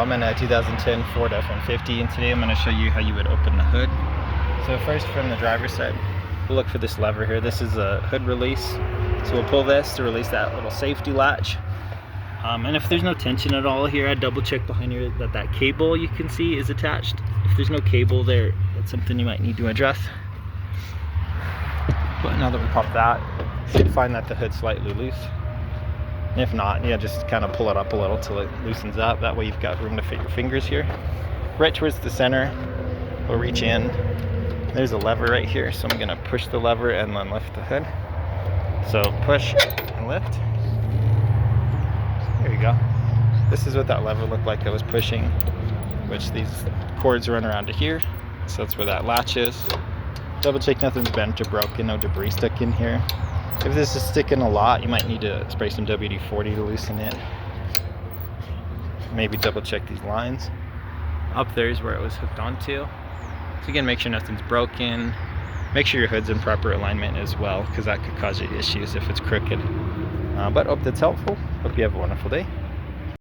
I'm in a 2010 Ford F-150, and today I'm going to show you how you would open the hood. So first, from the driver's side, we'll look for this lever here. This is a hood release. So we'll pull this to release that little safety latch. And if there's no tension at all here, I'd double check behind here that cable you can see is attached. If there's no cable there, that's something you might need to address. But now that we pop that, you should find that the hood's slightly loose. And if not, yeah, just kind of pull it up a little till it loosens up. That way you've got room to fit your fingers here. Right towards the center, we'll reach in. There's a lever right here, so I'm gonna push the lever and then lift the hood. So push and lift. There you go. This is what that lever looked like that was pushing, which these cords run around to here. So that's where that latch is. Double check nothing's bent or broken, no debris stuck in here. If this is sticking a lot, you might need to spray some WD-40 to loosen it. Maybe double check these lines. Up there is where it was hooked onto. So again, make sure nothing's broken. Make sure your hood's in proper alignment as well, because that could cause you issues if it's crooked. But hope that's helpful. Hope you have a wonderful day.